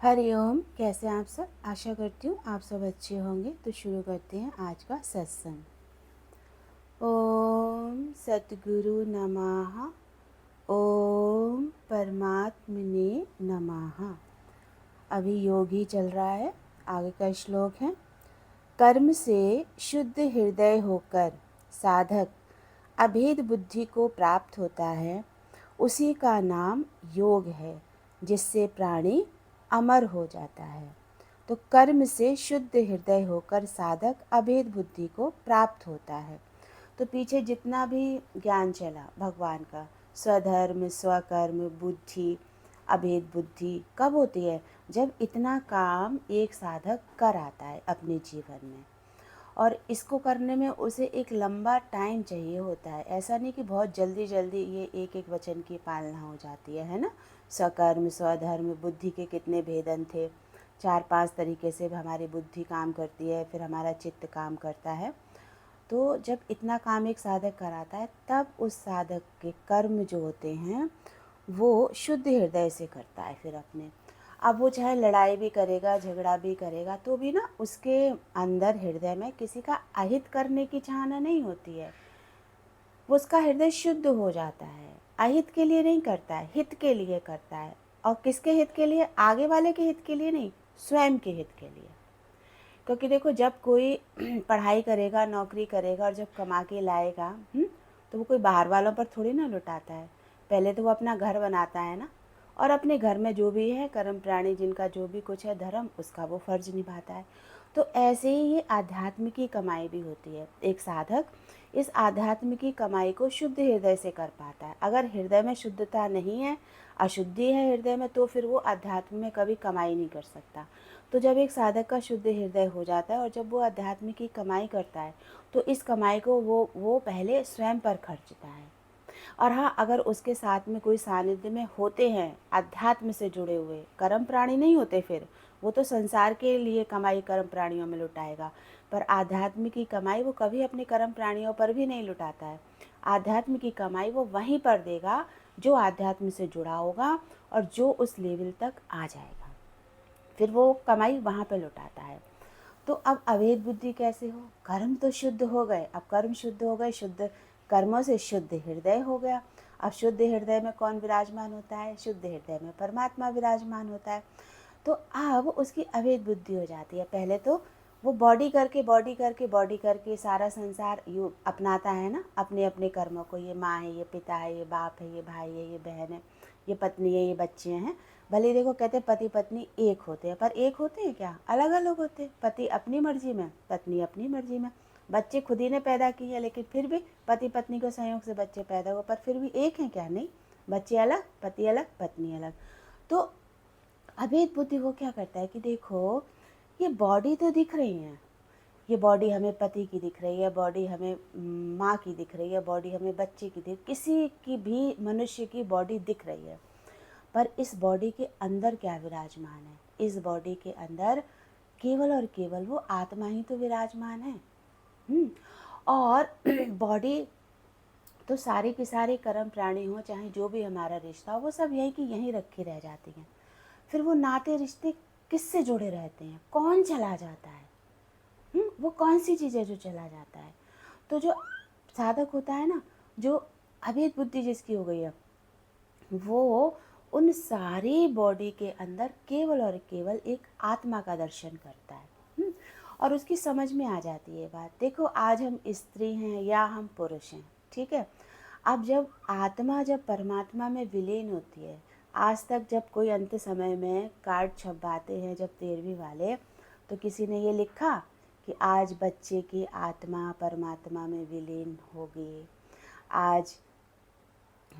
हरिओम। कैसे हैं आप सब? आशा करती हूँ आप सब अच्छे होंगे। तो शुरू करते हैं आज का सत्संग। ओम सतगुरु नमः। ओम परमात्मने नमः। अभी योग ही चल रहा है। आगे का श्लोक है, कर्म से शुद्ध हृदय होकर साधक अभेद बुद्धि को प्राप्त होता है, उसी का नाम योग है, जिससे प्राणी अमर हो जाता है। तो कर्म से शुद्ध हृदय होकर साधक अभेद बुद्धि को प्राप्त होता है। तो पीछे जितना भी ज्ञान चला भगवान का, स्वधर्म, स्वकर्म, बुद्धि, अभेद बुद्धि कब होती है? जब इतना काम एक साधक कर आता है अपने जीवन में, और इसको करने में उसे एक लंबा टाइम चाहिए होता है। ऐसा नहीं कि बहुत जल्दी जल्दी ये एक एक वचन की पालना हो जाती है ना। स्वकर्म, स्वधर्म, बुद्धि के कितने भेदन थे। 4-5 तरीके से हमारी बुद्धि काम करती है, फिर हमारा चित्त काम करता है। तो जब इतना काम एक साधक कराता है, तब उस साधक के कर्म जो होते हैं वो शुद्ध हृदय से करता है। फिर अपने अब वो चाहे लड़ाई भी करेगा, झगड़ा भी करेगा, तो भी ना उसके अंदर हृदय में किसी का अहित करने की चाहना नहीं होती है। वो उसका हृदय शुद्ध हो जाता है। अहित के लिए नहीं करता है, हित के लिए करता है। और किसके हित के लिए? आगे वाले के हित के लिए नहीं, स्वयं के हित के लिए। क्योंकि देखो, जब कोई पढ़ाई करेगा, नौकरी करेगा और जब कमा के लाएगा, तो वो कोई बाहर वालों पर थोड़ी ना लुटाता है। पहले तो वो अपना घर बनाता है ना, और अपने घर में जो भी है कर्म प्राणी, जिनका जो भी कुछ है धर्म, उसका वो फर्ज निभाता है। तो ऐसे ही ये आध्यात्म की कमाई भी होती है। एक साधक इस आध्यात्म की कमाई को शुद्ध हृदय से कर पाता है। अगर हृदय में शुद्धता नहीं है, अशुद्धि है हृदय में, तो फिर वो आध्यात्म में कभी कमाई नहीं कर सकता। तो जब एक साधक का शुद्ध हृदय हो जाता है और जब वो अध्यात्म की कमाई करता है, तो इस कमाई को वो पहले स्वयं पर खर्चता है। और हाँ, अगर उसके साथ में कोई सानिध्य में होते हैं अध्यात्म से जुड़े हुए, कर्म प्राणी नहीं होते, फिर वो तो संसार के लिए कमाई कर्म प्राणियों में लुटाएगा, पर आध्यात्म की कमाई वो कभी अपने कर्म प्राणियों पर भी नहीं लुटाता है। आध्यात्म की कमाई वो वहीं पर देगा जो आध्यात्म से जुड़ा होगा और जो उस लेवल तक आ जाएगा, फिर वो कमाई वहाँ पे लुटाता है। तो अब अभेद बुद्धि कैसे हो? कर्म तो शुद्ध हो गए, अब कर्म शुद्ध हो गए, शुद्ध कर्मों से शुद्ध हृदय हो गया। अब शुद्ध हृदय में कौन विराजमान होता है? शुद्ध हृदय में परमात्मा विराजमान होता है। तो अब उसकी अभेद बुद्धि हो जाती है। पहले तो वो बॉडी करके सारा संसार यू अपनाता है ना, अपने अपने कर्मों को। ये माँ है, ये पिता है, ये बाप है, ये भाई है, ये बहन है, ये पत्नी है, ये बच्चे हैं। भले ही देखो, कहते पति पत्नी एक होते हैं, पर एक होते हैं क्या? अलग अलग होते हैं। पति अपनी मर्जी में, पत्नी अपनी मर्जी में। बच्चे खुद ही ने पैदा किए, लेकिन फिर भी पति पत्नी के संयोग से बच्चे पैदा हुए, पर फिर भी एक हैं क्या? नहीं, बच्चे अलग, पति अलग, पत्नी अलग। तो अभेद बुद्धि वो क्या करता है कि देखो, ये बॉडी तो दिख रही है, ये बॉडी हमें पति की दिख रही है, बॉडी हमें माँ की दिख रही है, बॉडी हमें बच्चे की किसी की भी मनुष्य की बॉडी दिख रही है, पर इस बॉडी के अंदर क्या विराजमान है? इस बॉडी के अंदर केवल और केवल वो आत्मा ही तो विराजमान है। और बॉडी तो सारे के सारे कर्म प्राणी हो, चाहे जो भी हमारा रिश्ता हो, वो सब यही कि यहीं रखी रह जाती हैं। फिर वो नाते रिश्ते किससे जुड़े रहते हैं? कौन चला जाता है? वो कौन सी चीज़ है जो चला जाता है? तो जो साधक होता है ना, जो अभेद बुद्धि जिसकी हो गई है, वो उन सारी बॉडी के अंदर केवल और केवल एक आत्मा का दर्शन करता है। और उसकी समझ में आ जाती है बात। देखो, आज हम स्त्री हैं या हम पुरुष हैं, ठीक है। अब जब आत्मा जब परमात्मा में विलीन होती है, आज तक जब कोई अंत समय में कार्ड छपवाते हैं जब 13वीं वाले, तो किसी ने ये लिखा कि आज बच्चे की आत्मा परमात्मा में विलीन होगी, आज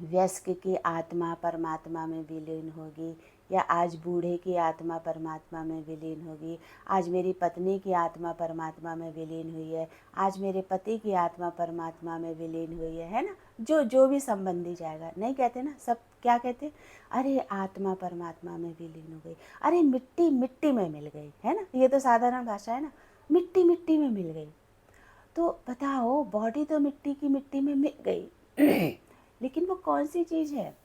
वयस्क की आत्मा परमात्मा में विलीन होगी, या आज बूढ़े की आत्मा परमात्मा में विलीन होगी, आज मेरी पत्नी की आत्मा परमात्मा में विलीन हुई है, आज मेरे पति की आत्मा परमात्मा में विलीन हुई है ना। जो जो भी संबंधी जाएगा, नहीं कहते ना, सब क्या कहते? अरे आत्मा परमात्मा में विलीन हो गई, अरे मिट्टी मिट्टी में मिल गई, है ना। ये तो साधारण भाषा है ना, मिट्टी मिट्टी में मिल गई। तो बताओ, बॉडी तो मिट्टी की मिट्टी में मिल गई लेकिन वो कौन सी चीज़ है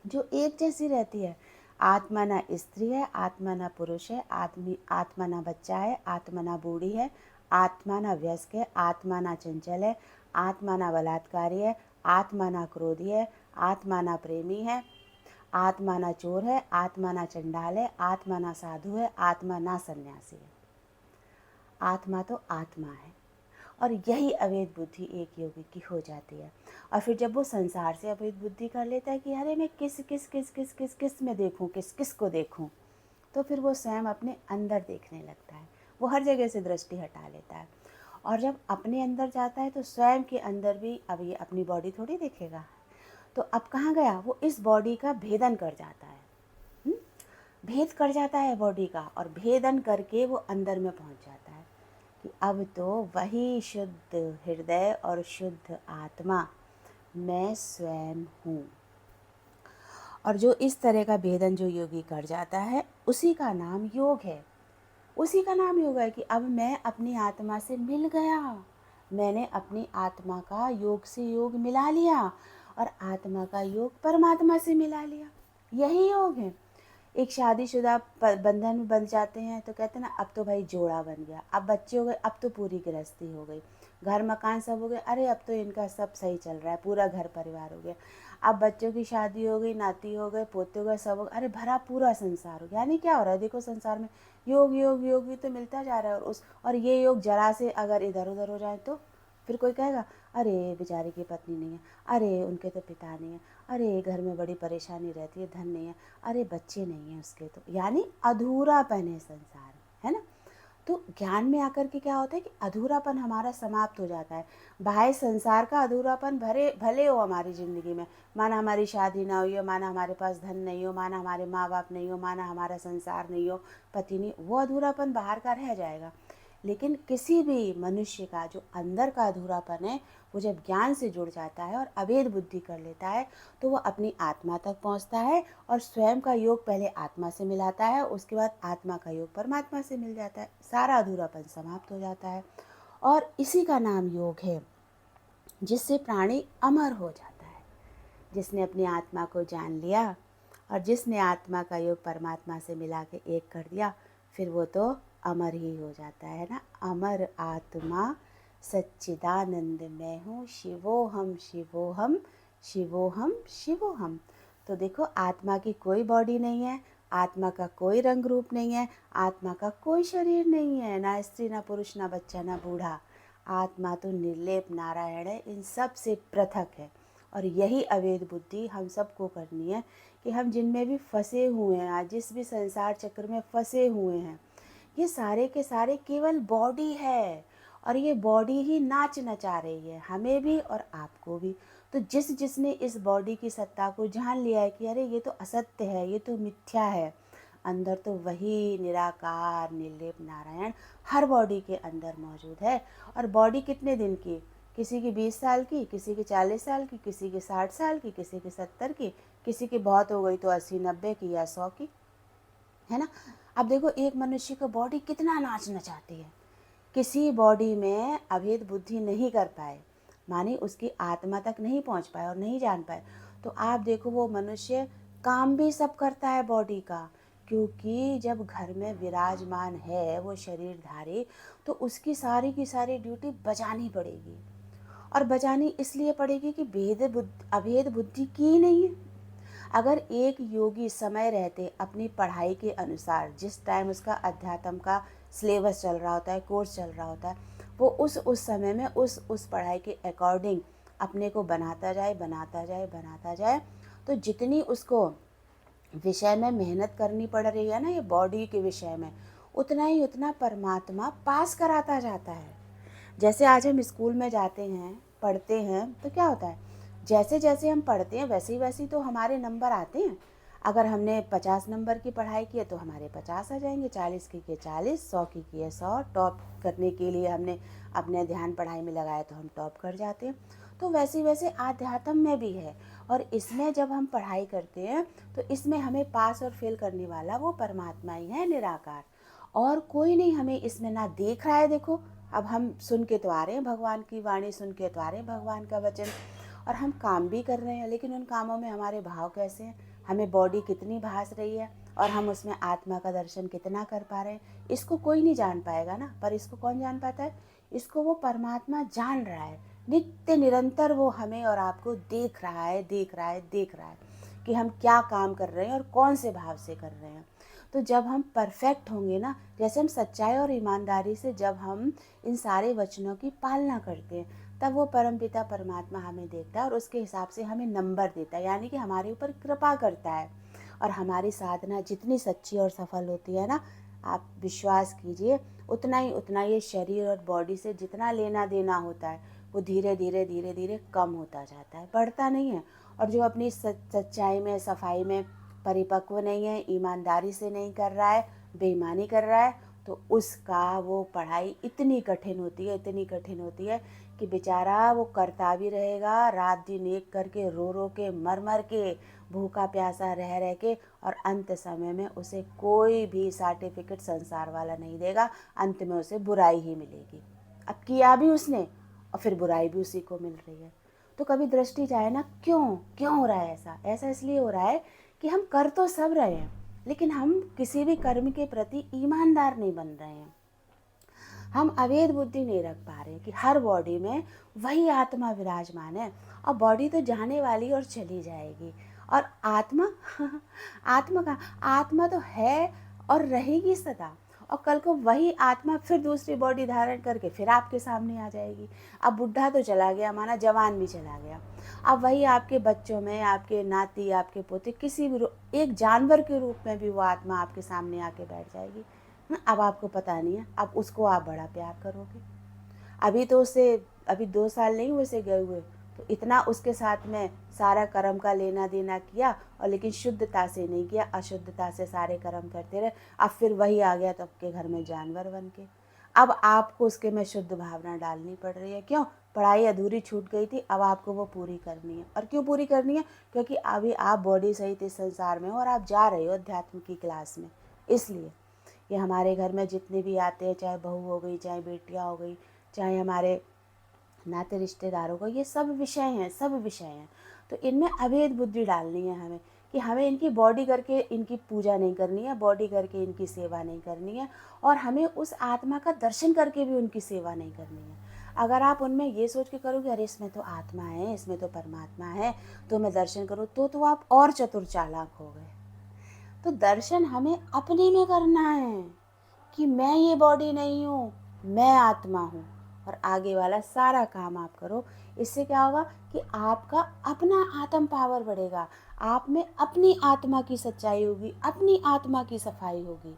जो एक जैसी रहती है? आत्मा ना स्त्री है, आत्मा ना पुरुष है, आत्मा ना बच्चा है, आत्मा ना बूढ़ी है, आत्मा ना वयस्क है, आत्मा ना चंचल है, आत्मा ना बलात्कारी है, आत्मा ना क्रोधी है, आत्मा ना प्रेमी है, आत्मा ना चोर है, आत्मा ना चंडाल है, आत्मा ना साधु है, आत्मा ना सन्यासी है। आत्मा तो आत्मा है। और यही अवैध बुद्धि एक योगी की हो जाती है। और फिर जब वो संसार से अवैध बुद्धि कर लेता है कि अरे मैं किस किस किस किस किस किस में देखूं, किस किस को देखूं, तो फिर वो स्वयं अपने अंदर देखने लगता है। वो हर जगह से दृष्टि हटा लेता है। और जब अपने अंदर जाता है तो स्वयं के अंदर भी अब ये अपनी बॉडी थोड़ी देखेगा, तो अब कहाँ गया, वो इस बॉडी का भेदन कर जाता है। भेद कर जाता है बॉडी का, और भेदन करके वो अंदर में पहुंच जाता है कि अब तो वही शुद्ध हृदय और शुद्ध आत्मा मैं स्वयं हूँ। और जो इस तरह का भेदन जो योगी कर जाता है उसी का नाम योग है। उसी का नाम योग है कि अब मैं अपनी आत्मा से मिल गया, मैंने अपनी आत्मा का योग से योग मिला लिया और आत्मा का योग परमात्मा से मिला लिया। यही योग है। एक शादीशुदा बंधन में बंध जाते हैं तो कहते हैं ना, अब तो भाई जोड़ा बन गया, अब बच्चे हो गए, अब तो पूरी गृहस्थी हो गई, घर मकान सब हो गए, अरे अब तो इनका सब सही चल रहा है, पूरा घर परिवार हो गया, अब बच्चों की शादी हो गई, नाती हो गए, पोते हो गए, सब हो गए, अरे भरा पूरा संसार हो गया। यानी क्या हो रहा है, देखो संसार में योग योग योग ही तो मिलता जा रहा है। और ये योग जरा से अगर इधर उधर हो जाए तो फिर कोई कहेगा अरे बेचारे की पत्नी नहीं है, अरे उनके तो पिता नहीं है, अरे घर में बड़ी परेशानी रहती है, धन नहीं है, अरे बच्चे नहीं हैं उसके, तो यानी अधूरापन है संसार, है ना। तो ज्ञान में आकर के क्या होता है कि अधूरापन हमारा समाप्त हो जाता है। बाह्य संसार का अधूरापन भले हो हमारी ज़िंदगी में, माना हमारी शादी ना हुई हो, माना हमारे पास धन नहीं हो, माना हमारे माँ बाप नहीं हो, माना हमारा संसार नहीं हो, पति नहीं, वो अधूरापन बाहर का रह जाएगा। लेकिन किसी भी मनुष्य का जो अंदर का अधूरापन है, वो जब ज्ञान से जुड़ जाता है और अभेद बुद्धि कर लेता है तो वो अपनी आत्मा तक पहुंचता है और स्वयं का योग पहले आत्मा से मिलाता है, उसके बाद आत्मा का योग परमात्मा से मिल जाता है, सारा अधूरापन समाप्त हो जाता है। और इसी का नाम योग है, जिससे प्राणी अमर हो जाता है। जिसने अपनी आत्मा को जान लिया और जिसने आत्मा का योग परमात्मा से मिला के एक कर दिया, फिर वो तो अमर ही हो जाता है ना। अमर आत्मा सच्चिदानंद मैं हूँ, शिवोहम शिवोहम शिवोहम शिवोहम। तो देखो, आत्मा की कोई बॉडी नहीं है, आत्मा का कोई रंग रूप नहीं है, आत्मा का कोई शरीर नहीं है, ना स्त्री ना पुरुष ना बच्चा ना बूढ़ा। आत्मा तो निर्लेप नारायण है, इन सब से पृथक है। और यही अवैध बुद्धि हम सबको करनी है कि हम जिनमें भी फंसे हुए हैं, आज जिस भी संसार चक्र में फंसे हुए हैं, ये सारे के सारे केवल बॉडी है और ये बॉडी ही नाच नचा रही है, हमें भी और आपको भी। तो जिसने इस बॉडी की सत्ता को जान लिया है कि अरे ये तो असत्य है, ये तो मिथ्या है, अंदर तो वही निराकार निर्लेप नारायण हर बॉडी के अंदर मौजूद है। और बॉडी कितने दिन की, किसी की 20 साल की, किसी की 40 साल की, किसी की 60 साल की, किसी की 70 की, किसी की बहुत हो गई तो 80-90 की या 100 की, है ना। अब देखो, एक मनुष्य का बॉडी कितना नाच नचाती है, किसी बॉडी में अभेद बुद्धि नहीं कर पाए, माने उसकी आत्मा तक नहीं पहुंच पाए और नहीं जान पाए, तो आप देखो वो मनुष्य काम भी सब करता है बॉडी का, क्योंकि जब घर में विराजमान है वो शरीरधारी, तो उसकी सारी की सारी ड्यूटी बजानी पड़ेगी। और बजानी इसलिए पड़ेगी कि अभेद बुद्धि की नहीं है। अगर एक योगी समय रहते अपनी पढ़ाई के अनुसार, जिस टाइम उसका अध्यात्म का सिलेबस चल रहा होता है, कोर्स चल रहा होता है, वो उस समय में उस पढ़ाई के अकॉर्डिंग अपने को बनाता जाए, तो जितनी उसको विषय में मेहनत करनी पड़ रही है ना, ये बॉडी के विषय में, उतना परमात्मा पास कराता जाता है। जैसे आज हम स्कूल में जाते हैं, पढ़ते हैं, तो क्या होता है, जैसे जैसे हम पढ़ते हैं वैसे तो हमारे नंबर आते हैं। अगर हमने 50 नंबर की पढ़ाई की है तो हमारे 50 आ जाएंगे, 40 की किए 40, 100 की किए 100। टॉप करने के लिए हमने अपने ध्यान पढ़ाई में लगाया तो हम टॉप कर जाते हैं। तो वैसे आध्यात्म में भी है। और इसमें जब हम पढ़ाई करते हैं तो इसमें हमें पास और फेल करने वाला वो परमात्मा ही है, निराकार, और कोई नहीं हमें इसमें ना देख रहा है। देखो, अब हम सुन के तो आ रहे हैं भगवान की वाणी, सुन के तो आ रहे हैं भगवान का वचन, और हम काम भी कर रहे हैं, लेकिन उन कामों में हमारे भाव कैसे हैं, हमें बॉडी कितनी भास रही है और हम उसमें आत्मा का दर्शन कितना कर पा रहे हैं, इसको कोई नहीं जान पाएगा ना। पर इसको कौन जान पाता है? इसको वो परमात्मा जान रहा है। नित्य निरंतर वो हमें और आपको देख रहा है, देख रहा है, देख रहा है कि हम क्या काम कर रहे हैं और कौन से भाव से कर रहे हैं। तो जब हम परफेक्ट होंगे ना, जैसे हम सच्चाई और ईमानदारी से जब हम इन सारे वचनों की पालना करते हैं, तब वो परमपिता परमात्मा हमें देखता है और उसके हिसाब से हमें नंबर देता है, यानी कि हमारे ऊपर कृपा करता है। और हमारी साधना जितनी सच्ची और सफल होती है ना, आप विश्वास कीजिए, उतना ये शरीर और बॉडी से जितना लेना देना होता है वो धीरे धीरे धीरे धीरे कम होता जाता है, बढ़ता नहीं है। और जो अपनी सच्चाई में, सफाई में परिपक्व नहीं है, ईमानदारी से नहीं कर रहा है, बेईमानी कर रहा है, तो उसका वो पढ़ाई इतनी कठिन होती है, इतनी कठिन होती है कि बेचारा वो करता भी रहेगा, रात दिन एक करके, रो रो के, मर मर के, भूखा प्यासा रह रह के, और अंत समय में उसे कोई भी सर्टिफिकेट संसार वाला नहीं देगा। अंत में उसे बुराई ही मिलेगी। अब किया भी उसने और फिर बुराई भी उसी को मिल रही है। तो कभी दृष्टि जाए ना, क्यों क्यों हो रहा है ऐसा? ऐसा इसलिए हो रहा है कि हम कर तो सब रहे हैं, लेकिन हम किसी भी कर्म के प्रति ईमानदार नहीं बन रहे हैं। हम अवेद बुद्धि नहीं रख पा रहे कि हर बॉडी में वही आत्मा विराजमान है, और बॉडी तो जाने वाली और चली जाएगी, और आत्मा आत्मा तो है और रहेगी सदा। और कल को वही आत्मा फिर दूसरी बॉडी धारण करके फिर आपके सामने आ जाएगी। अब बुढ़ा तो चला गया, माना जवान भी चला गया, अब वही आपके बच्चों में, आपके नाती, आपके पोते, किसी भी एक जानवर के रूप में भी वो आत्मा आपके सामने आके बैठ जाएगी। अब आपको पता नहीं है, अब उसको आप बड़ा प्यार करोगे। अभी तो उसे, अभी 2 साल नहीं हुए उसे गए हुए, तो इतना उसके साथ में सारा कर्म का लेना देना किया, और लेकिन शुद्धता से नहीं किया, अशुद्धता से सारे कर्म करते रहे। अब फिर वही आ गया तो आपके घर में जानवर बन के। अब आपको उसके में शुद्ध भावना डालनी पड़ रही है। क्यों? पढ़ाई अधूरी छूट गई थी, अब आपको वो पूरी करनी है। और क्यों पूरी करनी है? क्योंकि अभी आप बॉडी सहित इस संसार में हो और आप जा रहे हो अध्यात्म की क्लास में। इसलिए ये हमारे घर में जितने भी आते हैं, चाहे बहू हो गई, चाहे बेटियाँ हो गई, चाहे हमारे नाते रिश्तेदारों को, ये सब विषय हैं, सब विषय हैं। तो इनमें अभेद बुद्धि डालनी है हमें कि हमें इनकी बॉडी करके इनकी पूजा नहीं करनी है, बॉडी करके इनकी सेवा नहीं करनी है, और हमें उस आत्मा का दर्शन करके भी उनकी सेवा नहीं करनी है। अगर आप उनमें ये सोच के करोगे अरे इसमें तो आत्मा है, इसमें तो परमात्मा है, तो मैं दर्शन करूँ, तो आप और चतुर चालाक हो गए। तो दर्शन हमें अपने में करना है कि मैं ये बॉडी नहीं हूँ, मैं आत्मा हूँ, और आगे वाला सारा काम आप करो। इससे क्या होगा कि आपका अपना आत्म पावर बढ़ेगा, आप में अपनी आत्मा की सच्चाई होगी, अपनी आत्मा की सफाई होगी।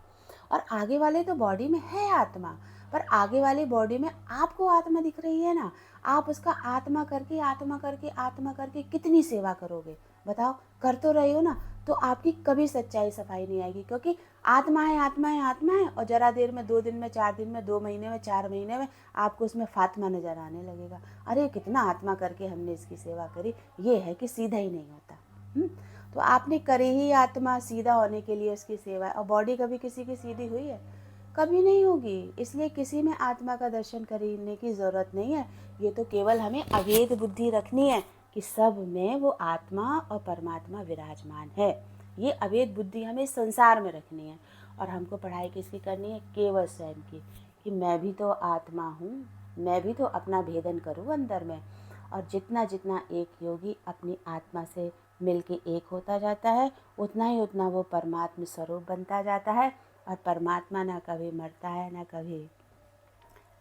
और आगे वाले तो बॉडी में है आत्मा, पर आगे वाली बॉडी में आपको आत्मा दिख रही है ना, आप उसका आत्मा करके आत्मा करके आत्मा करके कितनी सेवा करोगे? बताओ, कर तो रहे हो ना, तो आपकी कभी सच्चाई सफाई नहीं आएगी, क्योंकि आत्मा है, आत्मा है, आत्मा है, और जरा देर में, 2 दिन में, 4 दिन में, 2 महीने में, 4 महीने में आपको उसमें फातिमा नजर आने लगेगा। अरे कितना आत्मा करके हमने इसकी सेवा करी, ये है कि सीधा ही नहीं होता। तो आपने करी ही आत्मा सीधा होने के लिए उसकी सेवा, और बॉडी कभी किसी की सीधी हुई है? कभी नहीं होगी। इसलिए किसी में आत्मा का दर्शन करने की ज़रूरत नहीं है। ये तो केवल हमें अभेद बुद्धि रखनी है कि सब में वो आत्मा और परमात्मा विराजमान है। ये अभेद बुद्धि हमें संसार में रखनी है। और हमको पढ़ाई किसकी करनी है? केवल स्वयं की, कि मैं भी तो आत्मा हूँ, मैं भी तो अपना भेदन करूँ अंदर में। और जितना जितना एक योगी अपनी आत्मा से मिल के एक होता जाता है, उतना ही उतना वो परमात्मा स्वरूप बनता जाता है। और परमात्मा ना कभी मरता है, ना कभी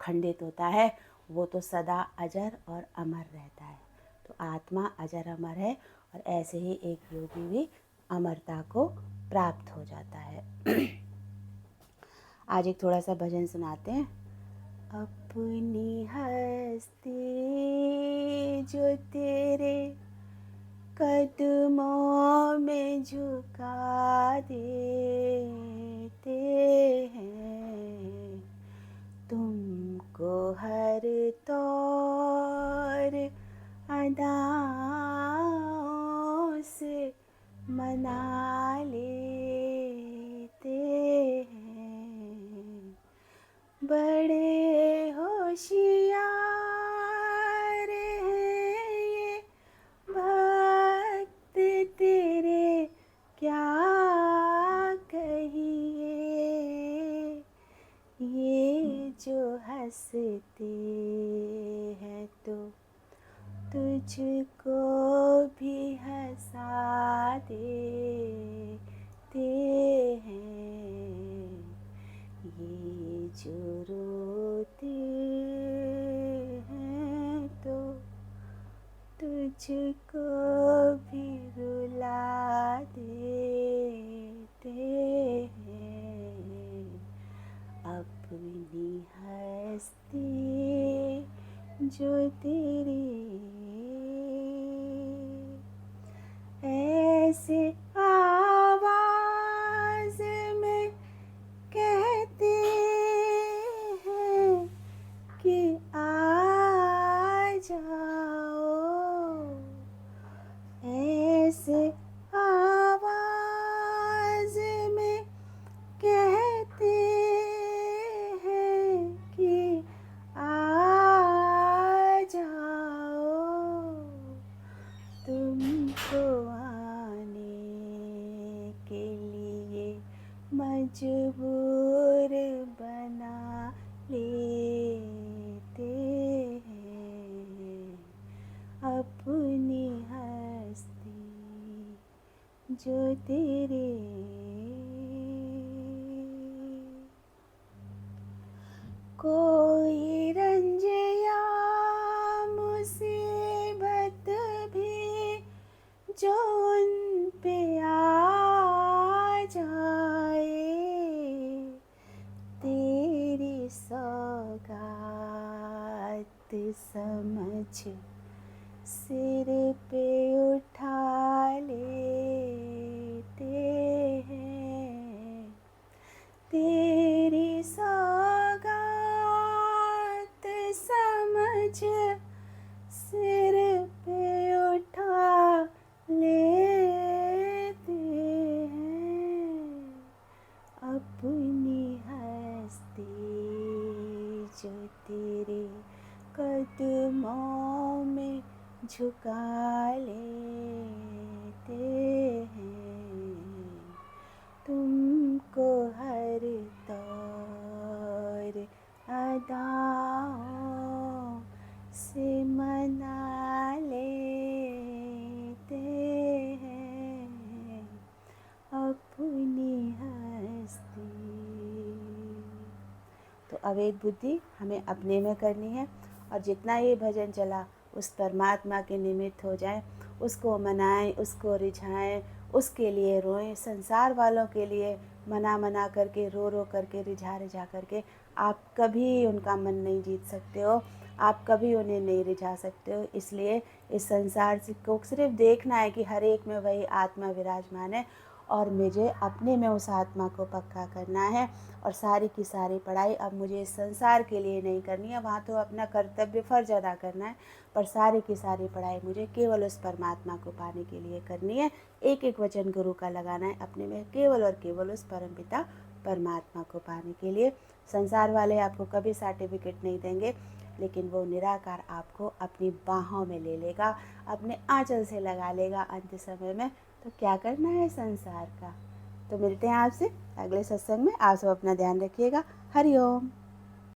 खंडित होता है, वो तो सदा अजर और अमर रहता है। तो आत्मा अजर अमर है, और ऐसे ही एक योगी भी अमरता को प्राप्त हो जाता है। आज एक थोड़ा सा भजन सुनाते हैं। अपनी हस्ती जो तेरे कदमों में झुका देते हैं, तुमको हर तौर अदाओं से मना लेते हैं, बड़े होशियार हैं ये भक्त तेरे हंसते हैं तो तुझको भी हंसा देते हैं। ये जो रोते हैं तो तुझको भी रुला देते हैं। अपनी हस्ती जो तेरी ऐसे आवाज में कहते हैं कि आ जाओ। ऐसे आवाज में कहते हैं कि आ जाओ। तुमको आने के लिए मजबूर बना लेते हैं। अपनी हस्ती जो तेरे कोई रंज या मुसीबत भी जो उन पे आ जाए, तेरी सौगात समझ सिर पे उठा लेते हैं। तेरी सौगात समझ सिर पे उठा लेते हैं। अपनी हस्ती जो तेरे कदमों में झुका लेते हैं। तुमको हर तौर अदाओं से मना लेते हैं। अपनी हस्ती तो अवैध बुद्धि हमें अपने में करनी है, और जितना ये भजन चला उस परमात्मा के निमित्त हो जाए, उसको मनाएं, उसको रिझाएं, उसके लिए रोएं। संसार वालों के लिए मना करके, रो करके, रिझा करके आप कभी उनका मन नहीं जीत सकते हो, आप कभी उन्हें नहीं रिझा सकते हो। इसलिए इस संसार को सिर्फ देखना है कि हर एक में वही आत्मा विराजमान है, और मुझे अपने में उस आत्मा को पक्का करना है। और सारी की सारी पढ़ाई अब मुझे इस संसार के लिए नहीं करनी है, वहाँ तो अपना कर्तव्य फर्ज अदा करना है, पर सारी की सारी पढ़ाई मुझे केवल उस परमात्मा को पाने के लिए करनी है। एक एक वचन गुरु का लगाना है अपने में, केवल और केवल उस परमपिता परमात्मा को पाने के लिए। संसार वाले आपको कभी सर्टिफिकेट नहीं देंगे, लेकिन वो निराकार आपको अपनी बाहों में ले लेगा, अपने आंचल से लगा लेगा अंत समय में। तो क्या करना है संसार का। तो मिलते हैं आपसे अगले सत्संग में। आप सब अपना ध्यान रखिएगा। हरि ओम।